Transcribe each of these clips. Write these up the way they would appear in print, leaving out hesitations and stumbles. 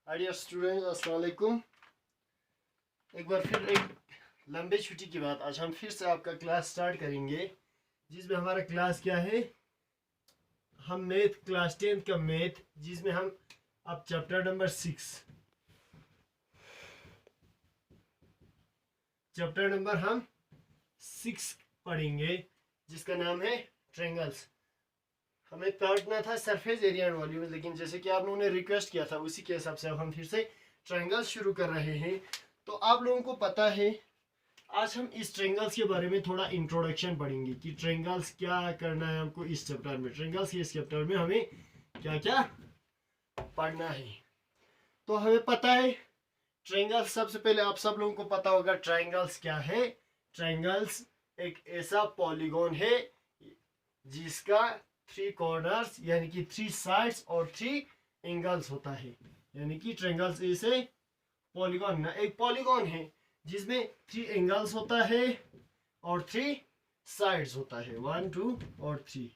Dear students, अस्सलाम वालेकुम। एक बार फिर एक लंबे छुट्टी के बाद आज हम फिर से आपका क्लास स्टार्ट करेंगे, जिसमें हमारा क्लास क्या है, हम मैथ क्लास 10th का मैथ, जिसमें हम अब चैप्टर नंबर 6 पढ़ेंगे, जिसका नाम है ट्रायंगल्स। हमें पढ़ना था सरफेस एरिया एंड वॉल्यूम, लेकिन जैसे कि आप लोगों ने रिक्वेस्ट किया था उसी के हिसाब से अब हम फिर से ट्रायंगल्स शुरू कर रहे हैं। तो आप लोगों को पता है आज हम इस ट्रायंगल्स के बारे में थोड़ा इंट्रोडक्शन पढ़ेंगे कि ट्रायंगल्स क्या करना है हमको इस चैप्टर में। ट्रायंगल्स के इस चैप्टर में हमें क्या क्या पढ़ना है। तो हमें पता है ट्रायंगल्स, सबसे पहले आप सब लोगों को पता होगा ट्रायंगल्स क्या है। ट्रायंगल्स एक ऐसा पॉलीगॉन है जिसका 3 कॉर्नर्स यानी कि 3 साइड्स और 3 एंगल्स होता है। यानी कि ट्रायंगल्स ऐसे पॉलीगॉन ना, एक पॉलीगॉन है जिसमें 3 एंगल्स होता है और 3 साइड्स होता है, 1 2 और 3।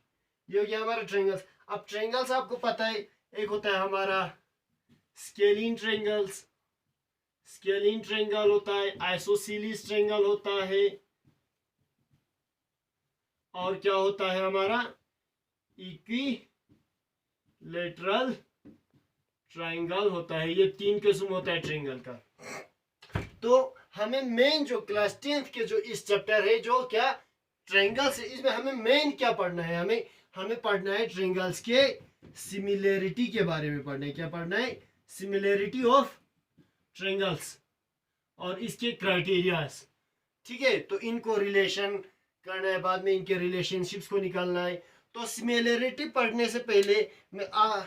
ये हो गया हमारा ट्रायंगल्स। अब ट्रायंगल्स आपको पता है, एक होता है हमारा स्केलिन ट्रायंगल्स, स्केलिन ट्रायंगल होता है, आइसोसेलेस ट्रायंगल होता है, और क्या होता है हमारा इक्विलैटरल ट्रायंगल होता है। ये 3 किस्म होता है ट्रायंगल का। तो हमें मेन जो क्लास 10th के जो इस चैप्टर है जो क्या ट्रायंगल्स है, इसमें हमें मेन क्या पढ़ना है, हमें पढ़ना है ट्रायंगल्स के सिमिलैरिटी के बारे में पढ़ना है। क्या पढ़ना है? सिमिलैरिटी ऑफ ट्रायंगल्स और इसके क्राइटेरियाज। ठीक है, तो इनको रिलेशन करना है, बाद में इनके रिलेशनशिप्स को निकालना है। तो सिमिलैरिटी पढ़ने से पहले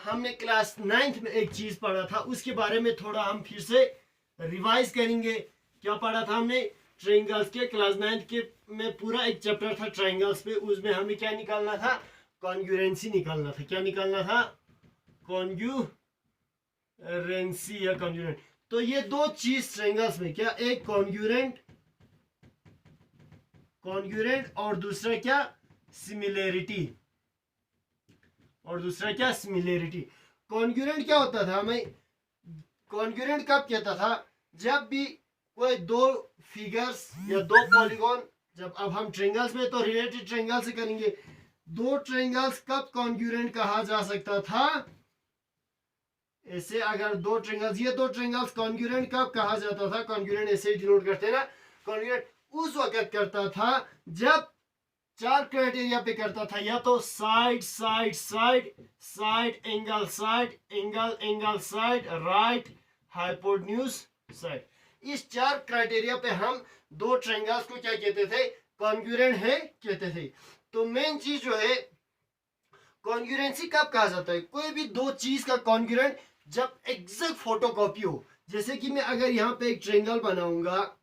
हमने क्लास 9th में एक चीज पढ़ा था, उसके बारे में थोड़ा हम फिर से रिवाइज करेंगे। क्या पढ़ा था हमने? ट्रायंगल्स के क्लास 9th के में पूरा एक चैप्टर था ट्रायंगल्स पे, उसमें हमें क्या निकालना था? कॉन्ग्रुएंसी निकालना था। क्या निकालना था? कॉन्ग्रुएंसी या कॉन्ग्रुएंट। तो ये 2 चीज ट्रायंगल्स में, क्या एक कॉन्ग्रुएंट और दूसरा क्या? सिमिलैरिटी। कॉन्ग्रुएंट क्या होता था? हमें कॉन्ग्रुएंट कब कहता था? जब भी कोई 2 फिगर्स या 2 पॉलीगॉन, जब अब हम ट्रायंगल्स में तो रिलेटेड ट्रायंगल से करेंगे, 2 ट्रायंगल्स कब कॉन्ग्रुएंट कहा जा सकता था? ऐसे अगर 2 ट्रायंगल्स, ये 2 ट्रायंगल्स कॉन्ग्रुएंट कब कहा जाता था? कॉन्ग्रुएंट ऐसे डिनोट करते हैं ना, कॉन्ग्रुएंट उस वक्त करता था जब 4 क्राइटेरिया पे करता था, या तो side side side, side angle side, angle angle side, right hypotenuse side. इस 4 क्राइटेरिया पे हम 2 ट्रायंगल्स को क्या कहते थे? कॉन्ग्रुएंट है कहते थे। तो मेन चीज जो है, कॉन्ग्रुएंसी कब कहा जाता है? कोई भी 2 चीज का कॉन्ग्रुएंट जब एग्जैक्ट फोटोकॉपी हो। जैसे कि मैं अगर यहाँ पे एक ट्रायंगल बनाऊंगा,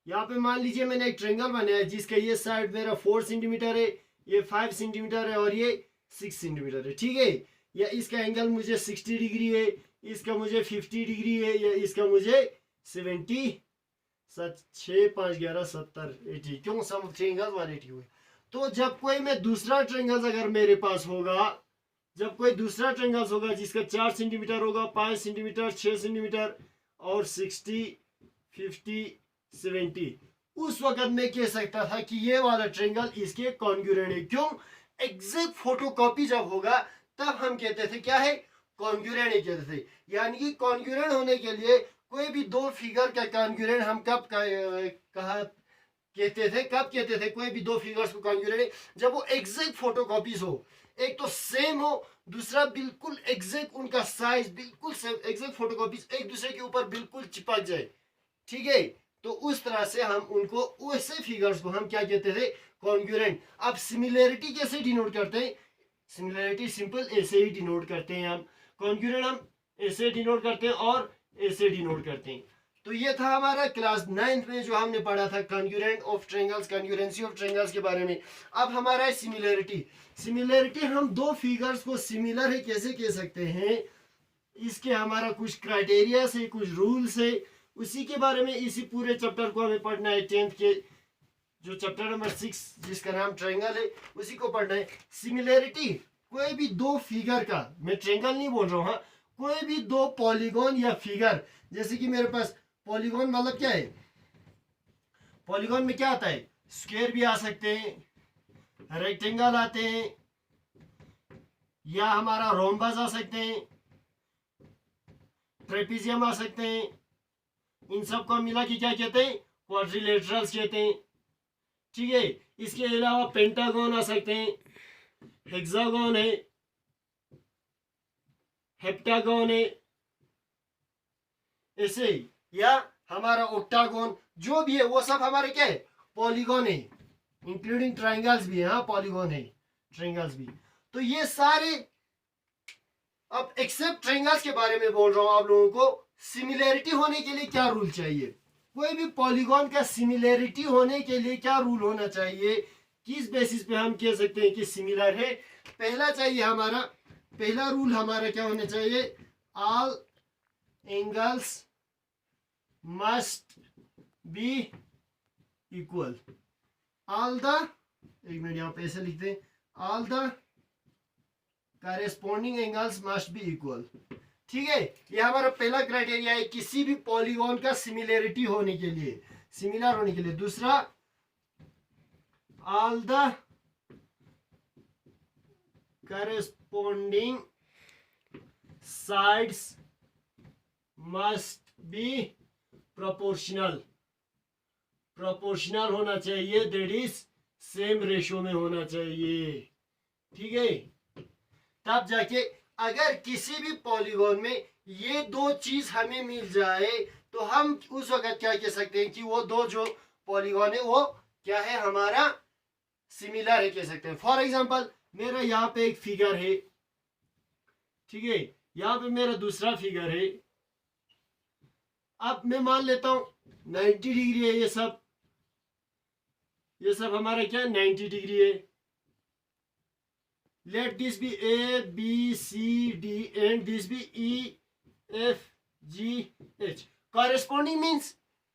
यहाँ पे मान लीजिए मैंने एक ट्रायंगल बनाया जिसका ये साइड मेरा 4 सेंटीमीटर है, ये 5 सेंटीमीटर है और ये 6 सेंटीमीटर है। ठीक है, या इसका एंगल मुझे 60 डिग्री है, इसका मुझे 50 डिग्री है, या इसका मुझे 70, 6 5 11 70 80, क्यों सम ट्रायंगल 180 हुए। तो जब कोई मैं दूसरा ट्रायंगल अगर मेरे पास होगा, जब कोई दूसरा ट्रायंगल होगा जिसका 4 सेंटीमीटर होगा, 5 सेंटीमीटर, 6 सेंटीमीटर और 60 50 70, उस वक्त मैं कह सकता था कि ये वाला ट्रायंगल इसके कॉन्ग्रुएंट है। क्यों? एग्जैक्ट फोटोकॉपी जब होगा तब हम कहते थे क्या है? कॉन्ग्रुएंट कहते थे। यानी कि कॉन्ग्रुएंट होने के लिए कोई भी 2 फिगर का कॉन्ग्रुएंट हम कब कहते थे? कोई भी 2 फिगर्स को कॉन्ग्रुएंट जब वो एग्जैक्ट फोटोकॉपीज हो, एक तो सेम हो, दूसरा बिल्कुल एग्जैक्ट उनका साइज बिल्कुल सेम, एग्जैक्ट फोटोकॉपीज एक दूसरे के ऊपर बिल्कुल चिपक जाए। ठीक है, तो उस तरह से हम उनको, वैसे फिगर्स को हम क्या कहते थे? कॉन्ग्रुएंट। अब सिमिलैरिटी कैसे डिनोट करते हैं? सिमिलैरिटी सिंपल ऐसे ही डिनोट करते हैं हम। कॉन्ग्रुएंट हम ऐसे डिनोट करते हैं और ऐसे डिनोट करते हैं। तो ये था हमारा क्लास 9th में जो हमने पढ़ा था congruent of triangles, congruency of triangles के बारे में। अब हमारा है सिमिलैरिटी। हम 2 फिगर्स को सिमिलर है कैसे कह सकते हैं? इसके हमारा कुछ क्राइटेरिया है, कुछ रूल्स है, उसी के बारे में इसी पूरे चैप्टर को हमें पढ़ना है। 10th के जो चैप्टर नंबर 6 जिसका नाम ट्रायंगल है, उसी को पढ़ना है। सिमिलैरिटी कोई भी 2 फिगर का, मैं ट्रायंगल नहीं बोल रहा हूँ, कोई भी दो पॉलीगॉन या फिगर, जैसे कि मेरे पास पॉलीगॉन मतलब क्या है, पॉलीगॉन में क्या आता है, स्क्वायर भी आ सकते हैं, रेक्टेंगल आते हैं, या हमारा रोम्बस आ सकते हैं, ट्रेपीजियम आ सकते हैं। इन सब को मिला के क्या कहते हैं, क्वाड्रिलेटरल्स कहते हैं। ठीक है, इसके अलावा पेंटागन आ सकते हैं, हेक्सागन है, हेप्टागन है, ऐसे, या हमारा ऑक्टागन, जो भी है वो सब हमारे क्या है, पॉलीगॉन है, इंक्लूडिंग ट्रायंगल्स भी है। हाँ, पॉलीगॉन है, ट्रायंगल्स भी। तो ये सारे, अब एक्सेप्ट ट्रायंगल्स के बारे में बोल रहा हूं आप लोगों को, सिमिलैरिटी होने के लिए क्या रूल चाहिए, कोई भी पॉलीगॉन का सिमिलैरिटी होने के लिए क्या रूल होना चाहिए, किस बेसिस पे हम कह सकते हैं कि सिमिलर है। पहला रूल हमारा क्या होना चाहिए, all angles must be equal, all the, एक मिनट यहां पे ऐसे लिखते हैं, all the corresponding angles must be equal. ठीक है, ये हमारा पहला क्राइटेरिया है किसी भी पॉलीगॉन का सिमिलैरिटी होने के लिए, सिमिलर होने के लिए। दूसरा, all the corresponding sides must be proportional, proportional होना चाहिए, दैट इज सेम रेशो में होना चाहिए। ठीक है, तब जाके अगर किसी भी पॉलीगॉन में ये दो चीज हमें मिल जाए तो हम उस वक्त क्या कह सकते हैं कि वो दो जो पॉलीगॉन है वो क्या है, हमारा सिमिलर है, कह सकते हैं। फॉर एग्जांपल, मेरा यहाँ पे एक फिगर है, ठीक है, यहाँ पे मेरा दूसरा फिगर है। अब मैं मान लेता हूं 90 डिग्री है, ये सब हमारा क्या 90 डिग्री है। Let this be A B C D and this be E F G H. Corresponding means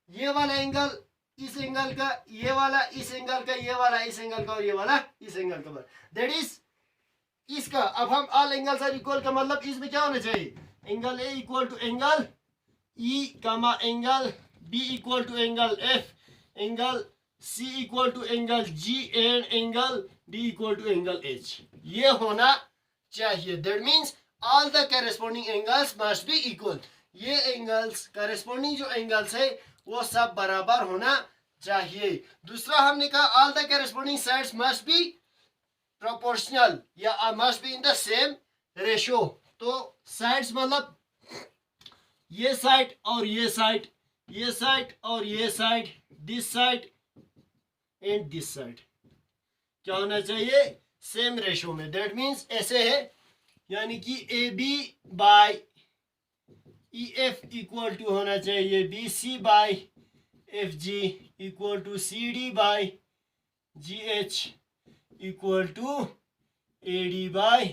ये वाला एंगल इस एंगल का, ये वाला इस एंगल का, ये वाला इस एंगल का, और ये वाला इस एंगल का, दैट इज इसका। अब हम ऑल एंगल्स आर इक्वल का मतलब इसमें क्या होना चाहिए, angle A equal to angle E comma angle B equal to angle F, angle C equal to angle G and angle D equal to angle H, ये होना चाहिए। That means all the corresponding angles must be equal. ये angles, corresponding जो angles है वो सब बराबर होना चाहिए। दूसरा हमने कहा all the corresponding sides must be proportional या must be in the same ratio. तो साइड्स मतलब ये साइड और ये साइड, ये साइड और ये side, this side and this side क्या होना चाहिए, सेम रेशो में। दैट मीन्स ऐसे है, यानी कि A B by E F equal to होना चाहिए B C by F G equal to C D by G H equal to A D by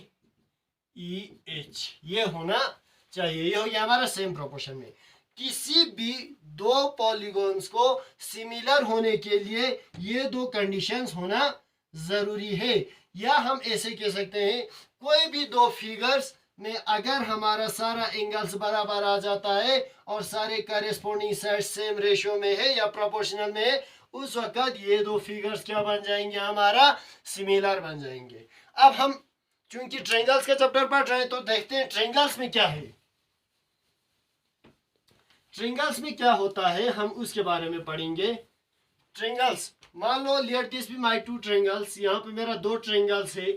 E H, ये होना चाहिए। ये हो गया हमारा सेम प्रोपोर्शन में। किसी भी दो पॉलीगॉन्स को सिमिलर होने के लिए ये दो कंडीशंस होना जरूरी है। या हम ऐसे कह सकते हैं, कोई भी दो फिगर्स में अगर हमारा सारा एंगल्स बराबर आ जाता है और सारे करेस्पॉन्डिंग साइड सेम रेशियो में है या प्रोपोर्शनल में है, उस वक्त ये दो फिगर्स क्या बन जाएंगे, हमारा सिमिलर बन जाएंगे। अब हम चूंकि ट्रायंगल्स का चैप्टर पढ़ रहे हैं तो देखते हैं ट्रायंगल्स में क्या है। ट्रायंगल्स में क्या होता है हम उसके बारे में पढ़ेंगे। ट्रायंगल्स, मान लो let this be my two triangles, यहाँ पे मेरा दो ट्रायंगल्स है,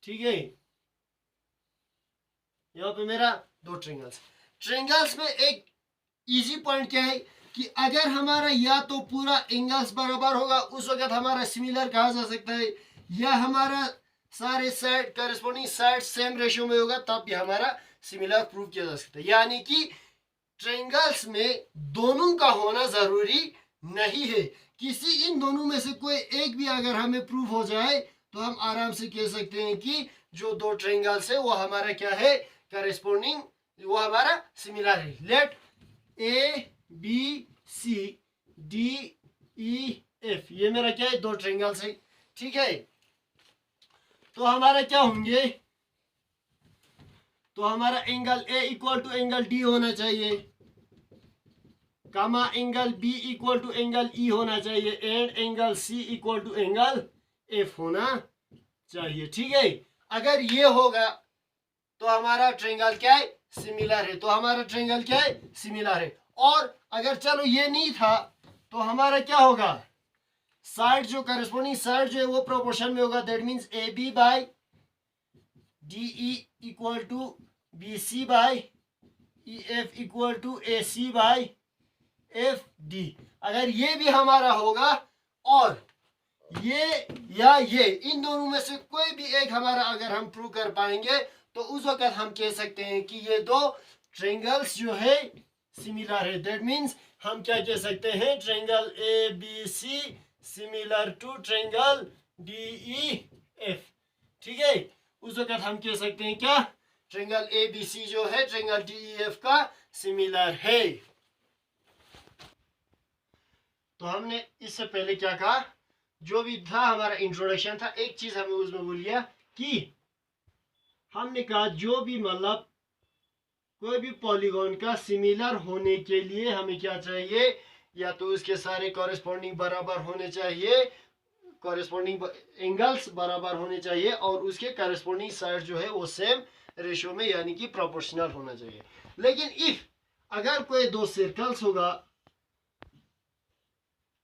ठीक है, यहाँ पे मेरा दो ट्रायंगल्स। ट्रायंगल्स में एक इजी पॉइंट क्या है कि अगर हमारा या तो पूरा एंगल्स बराबर होगा उस वक्त हमारा सिमिलर कहा जा सकता है, या हमारा सारे side corresponding side same ratio में होगा तब भी हमारा सिमिलर प्रूव किया जा सकता है। यानी कि ट्रायंगल्स में दोनों का होना जरूरी नहीं है, किसी इन दोनों में से कोई एक भी अगर हमें प्रूव हो जाए तो हम आराम से कह सकते हैं कि जो दो ट्रायंगल्स है वो हमारा क्या है, करेस्पॉन्डिंग, वो हमारा सिमिलर है। Let A B C D E F, ये मेरा क्या है, दो ट्रायंगल्स है, ठीक है। तो हमारा क्या होंगे, तो हमारा angle A equal to angle D होना चाहिए, comma angle B equal to angle E होना चाहिए, and angle C equal to angle F होना चाहिए। ठीक है, अगर ये होगा तो हमारा ट्रायंगल क्या है, सिमिलर है। तो हमारा ट्रायंगल क्या है, सिमिलर है। और अगर चलो ये नहीं था तो हमारा क्या होगा, साइड जो करस्पॉन्डिंग साइड जो है वो प्रोपोर्शन में होगा। That means A B by D E equal to B C by E F equal to A C by F D. अगर ये भी हमारा होगा और ये या ये इन दोनों में से कोई भी एक हमारा अगर हम प्रूव कर पाएंगे तो उस वक्त हम कह सकते हैं कि ये दो ट्रायंगल्स जो है सिमिलर है। दैट मींस हम क्या कह सकते हैं, triangle A B C similar to triangle D E F. ठीक है, उस वक्त हम कह सकते हैं क्या, ट्रायंगल ए बी सी जो है ट्रायंगल डी ई एफ का सिमिलर है। तो हमने इससे पहले क्या कहा, जो भी था हमारा इंट्रोडक्शन था, एक चीज हमें उसमें बोल गया कि हमने कहा जो भी मतलब कोई भी पॉलीगॉन का सिमिलर होने के लिए हमें क्या चाहिए, या तो उसके सारे कॉरेस्पॉन्डिंग बराबर होने चाहिए, कॉरेस्पॉन्डिंग एंगल्स बराबर होने चाहिए, और उसके कॉरेस्पॉन्डिंग साइड जो है वो सेम रेशियो में यानी कि प्रोपोर्शनल होना चाहिए। लेकिन इफ अगर कोई दो सर्कल्स होगा,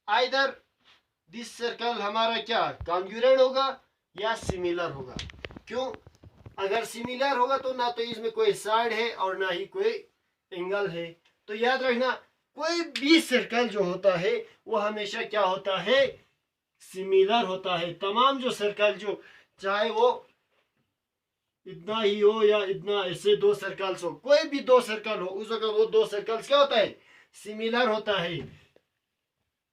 आइदर दिस सर्कल हमारा क्या कॉन्ग्रुएंट होगा या सिमिलर होगा। क्यों, अगर सिमिलर होगा तो ना तो इसमें कोई साइड है और ना ही कोई एंगल है। तो याद रखना, कोई भी सर्कल जो होता है वो हमेशा क्या होता है, सिमिलर होता है। तमाम जो सर्कल जो चाहे वो इतना ही हो या इतना, ऐसे दो सर्कल्स हो, कोई भी दो सर्कल हो, उस वक्त वो दो सर्कल्स क्या होता है, सिमिलर होता है।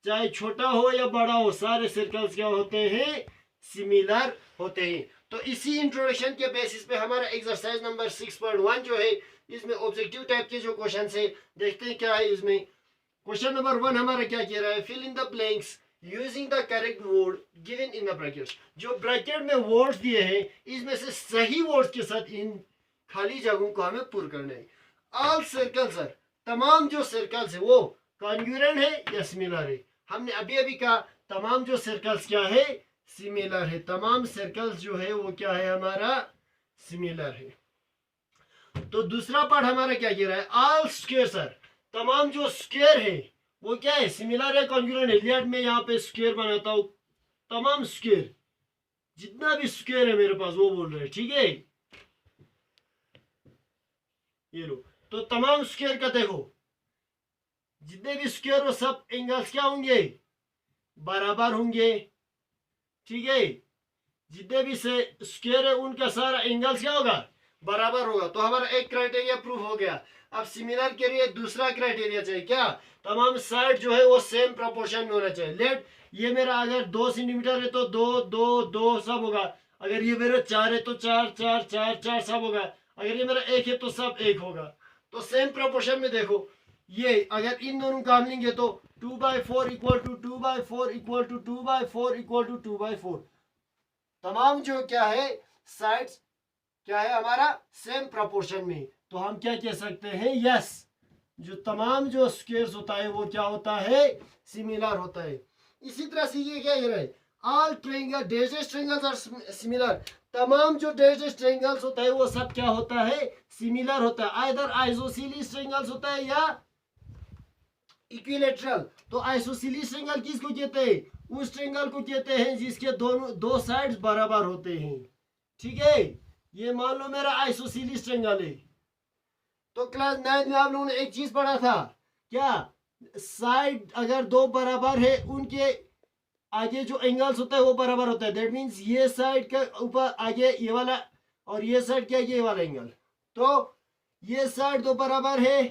चाहे छोटा हो या बड़ा हो, सारे सर्कल्स क्या होते हैं, सिमिलर होते हैं। तो इसी इंट्रोडक्शन के बेसिस पे हमारा एक्सरसाइज नंबर 6.1 जो है, इसमें ऑब्जेक्टिव टाइप के जो क्वेश्चन है, देखते हैं क्या है इसमें। क्वेश्चन नंबर 1 हमारा क्या कह रहा है, fill in the blanks using the correct word given in the brackets. जो ब्रैकेट में वर्ड्स दिए हैं इसमें से सही वर्ड्स के साथ इन खाली जगहों को हमें पूरा करना है। ऑल सर्कल्स सर, तमाम जो सर्कल्स है वो कॉन्ग्रुएंट है या सिमिलर है। हमने अभी अभी कहा तमाम जो सर्कल्स क्या है, सिमिलर है। तमाम सर्कल्स जो है वो क्या है, हमारा सिमिलर है। तो दूसरा पार्ट हमारा क्या कह रहा है, ऑल स्क्वायर सर, तमाम जो स्क्वायर है वो क्या है, सिमिलर है कॉन्ग्रुएंट है। लेट मैं यहाँ पे स्क्वायर बनाता हूँ, तमाम स्क्वायर जितना भी स्क्वायर है मेरे पास वो बोल रहे हैं। ठीक है, ये लो, तो तमाम स्क्वायर का देखो, जितने भी स्क्वायर हो सब एंगल्स क्या होंगे, बराबर होंगे। ठीक है, जितने भी से स्क्वायर है उनका सारा एंगल्स क्या होगा, बराबर होगा। तो हमारा एक क्राइटेरिया प्रूफ हो गया। अब सिमिलर के लिए दूसरा क्राइटेरिया चाहिए क्या, तमाम साइड जो है वो सेम प्रोपोर्शन में होना चाहिए। लेट ये मेरा अगर 2 सेंटीमीटर है तो 2 2 2 सब होगा। अगर ये मेरा 4 है तो 4 4 4 4 सब होगा। अगर ये मेरा 1 है तो सब 1 होगा। तो सेम प्रोपोर्शन में देखो, ये अगर इन दोनों का हम लेंगे तो 2/4 equal to 2/4 equal to 2/4 equal to 2/4। तमाम जो क्या है साइड्स क्या है हमारा सेम प्रोपोर्शन में। तो हम क्या कह सकते हैं, यस, जो तमाम जो स्क्वायर्स होता है वो क्या होता है, सिमिलर होता है। इसी तरह से ये क्या कह रहा है, ऑल ट्रायंगल डेजेस ट्रायंगल्स आर सिमिलर। तमाम जो डेजेस ट्रायंगल्स होता है वो सब क्या होता है, सिमिलर होता है। आइदर आइसोसेलेस ट्रायंगल्स होता है या इक्विलैटरल। तो आइसोसेलेस ट्रायंगल किसको कहते हैं, उस ट्रायंगल को कहते हैं जिसके दोनों दो साइड्स बराबर होते हैं। ठीक है, ये मान लो मेरा आइसोसेलेस ट्रायंगल है। तो क्लास 9 में आप लोगों ने एक चीज पढ़ा था क्या, साइड अगर दो बराबर है उनके आगे जो एंगल्स होता है वो बराबर होता है। दैट मींस ये साइड के ऊपर आगे ये वाला और ये साइड के आगे ये वाला एंगल। तो ये साइड दो बराबर है,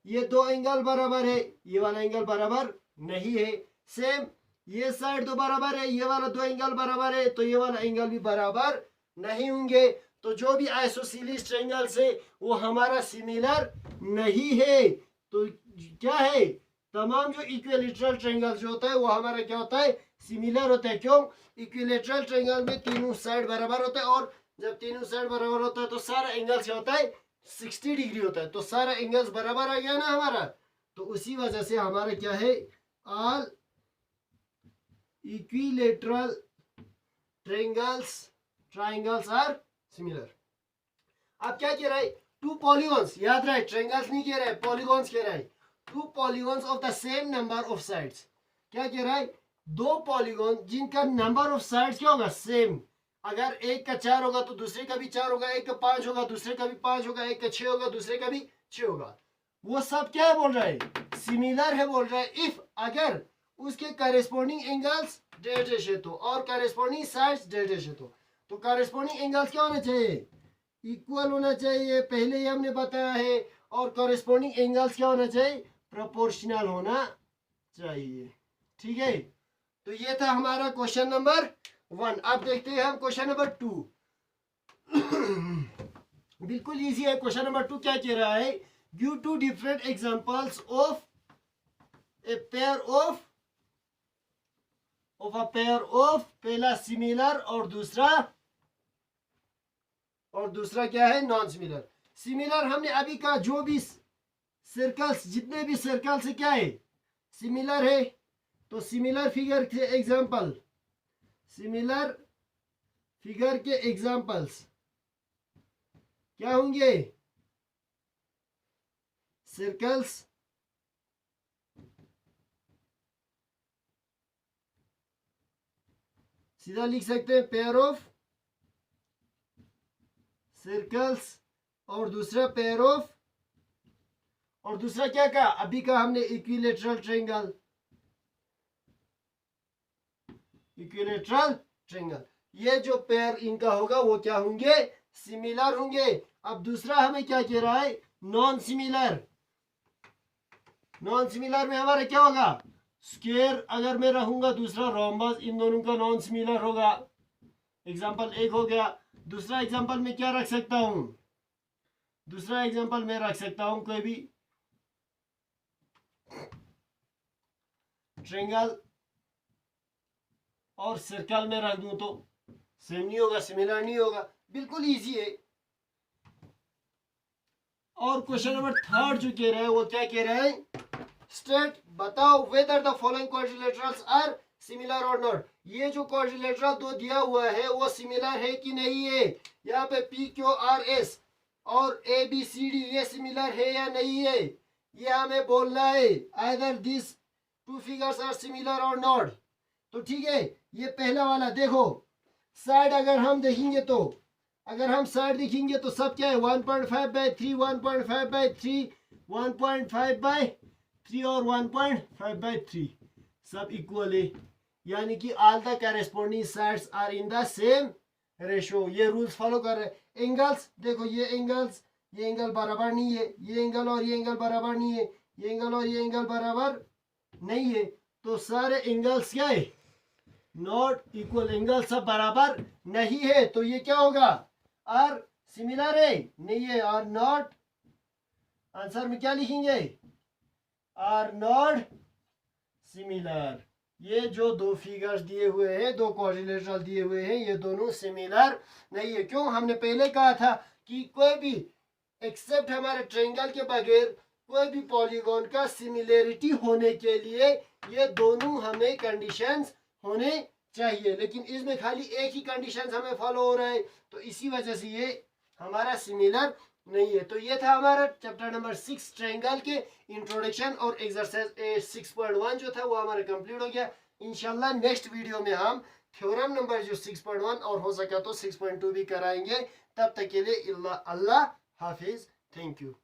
ये दो एंगल बराबर है, ये वाला एंगल बराबर नहीं है। सेम ये साइड दो बराबर है, ये वाला दो एंगल बराबर है, तो ये वाला एंगल भी बराबर नहीं होंगे। तो जो भी आइसोसेलेस ट्रायंगल्स है वो हमारा सिमिलर नहीं है। तो क्या है, तमाम जो इक्विलैटरल ट्रायंगल जो होता है वो हमारा क्या होता है, सिमिलर होता है। क्यों, इक्विलैटरल ट्रायंगल में तीनों साइड बराबर होता है, और जब तीनों साइड बराबर होता है तो सारा एंगल क्या होता है, 60 डिग्री होता है, तो सारा एंगल्स बराबर आ गया ना हमारा। तो उसी वजह से हमारा क्या है, all equilateral triangles are similar. अब क्या कह रहा है, टू पॉलीगॉन्स, याद रहे ट्रायंगल्स नहीं कह रहा है, पॉलीगॉन्स कह रहा है। Two polygons of the same number of sides, क्या कह रहा है, दो पॉलीगॉन जिनका नंबर ऑफ साइड्स क्या होगा, सेम। अगर एक का 4 होगा तो दूसरे का भी 4 होगा, एक का 5 होगा दूसरे का भी 5 होगा, एक का 6 होगा दूसरे का भी 6 होगा, वो सब क्या है बोल रहा है, सिमिलर है बोल रहा है। इफ अगर उसके करेस्पॉन्डिंग एंगल्स डेढ़ जैसे तो और करेस्पॉन्डिंग साइड्स डेढ़ जैसे तो करेस्पॉन्डिंग एंगल्स क्या होना चाहिए, इक्वल होना चाहिए, पहले ही हमने बताया है। और कॉरेस्पॉन्डिंग एंगल्स क्या होना चाहिए, प्रोपोर्शनल होना चाहिए। ठीक है, तो ये था हमारा क्वेश्चन नंबर 1। अब देखते हैं हम क्वेश्चन नंबर 2। बिल्कुल इजी है क्वेश्चन नंबर 2। क्या कह रहा है, give two different examples of a pair of पहला सिमिलर और दूसरा क्या है, नॉन सिमिलर। सिमिलर हमने अभी कहा जो भी सर्कल्स, जितने भी सर्कल से क्या है, सिमिलर है। तो सिमिलर फिगर के एग्जांपल, सिमिलर फिगर के एग्जांपल्स क्या होंगे, सर्कल्स सीधा लिख सकते हैं, पेयर ऑफ सर्कल्स और दूसरा पेयर ऑफ, और दूसरा क्या कहा अभी का हमने, इक्विलेटरल ट्रायंगल। ये जो पेयर इनका होगा वो क्या होंगे, सिमिलर होंगे। अब दूसरा हमें क्या कह रहा है, नॉन सिमिलर। नॉन सिमिलर में हमारा क्या होगा, स्क्वायर अगर मैं रहूंगा, दूसरा रोम्बस, इन दोनों का नॉन सिमिलर होगा। एग्जांपल एक हो गया। दूसरा एग्जांपल में क्या रख सकता हूं, दूसरा एग्जांपल में रख सकता हूं कोई भी ट्रायंगल और सर्कल में रख दूं तो सेम नहीं होगा, सिमिलर नहीं होगा। बिल्कुल इजी है। और क्वेश्चन नंबर 3 जो कह रहा है वो क्या कह रहा है, स्टेट बताओ whether the following quadrilaterals are similar और नॉट। ये जो क्वाड्रिलेटरल दो दिया हुआ है वो सिमिलर है कि नहीं है। यहाँ पे पी क्यू आर एस और ए बी सी डी ये सिमिलर है या नहीं है, ये हमें बोलना है। Either this two figures are similar और नॉट। तो ठीक है, ये पहला वाला देखो, साइड अगर हम देखेंगे तो, अगर हम साइड देखेंगे तो सब क्या है, 1.5/3, 1.5/3, 1.5/3 और 1.5/3 सब इक्वल है। यानी कि all the corresponding sides are in the same ratio. ये रूल्स फॉलो कर रहे हैं। एंगल्स देखो, ये एंगल बराबर नहीं है, ये एंगल और ये एंगल बराबर नहीं है, ये एंगल और ये एंगल बराबर नहीं है। तो सारे एंगल्स क्या है, नॉट इक्वल, एंगल सब बराबर नहीं है। तो ये क्या होगा, आर सिमिलर है नहीं है, आर नॉट। आंसर में क्या लिखेंगे, आर नॉट सिमिलर। ये जो दो फिगर्स दिए हुए हैं, दो क्वाड्रिलेटरल दिए हुए हैं, ये दोनों सिमिलर नहीं है। क्यों, हमने पहले कहा था कि कोई भी एक्सेप्ट हमारे ट्रायंगल के बगैर कोई भी पॉलीगॉन का सिमिलरिटी होने के लिए ये दोनों हमें कंडीशंस होने चाहिए, लेकिन इसमें खाली एक ही कंडीशंस हमें फॉलो हो रहा है, तो इसी वजह से ये हमारा सिमिलर नहीं है। तो ये था हमारा चैप्टर नंबर 6 ट्रायंगल के इंट्रोडक्शन और एक्सरसाइज 6.1 जो था वो हमारा कंप्लीट हो गया। इंशाल्लाह नेक्स्ट वीडियो में हम थ्योरम नंबर जो 6.1 और हो सका तो 6.2 भी कराएंगे। तब तक के लिए अल्लाह हाफिज, थैंक यू।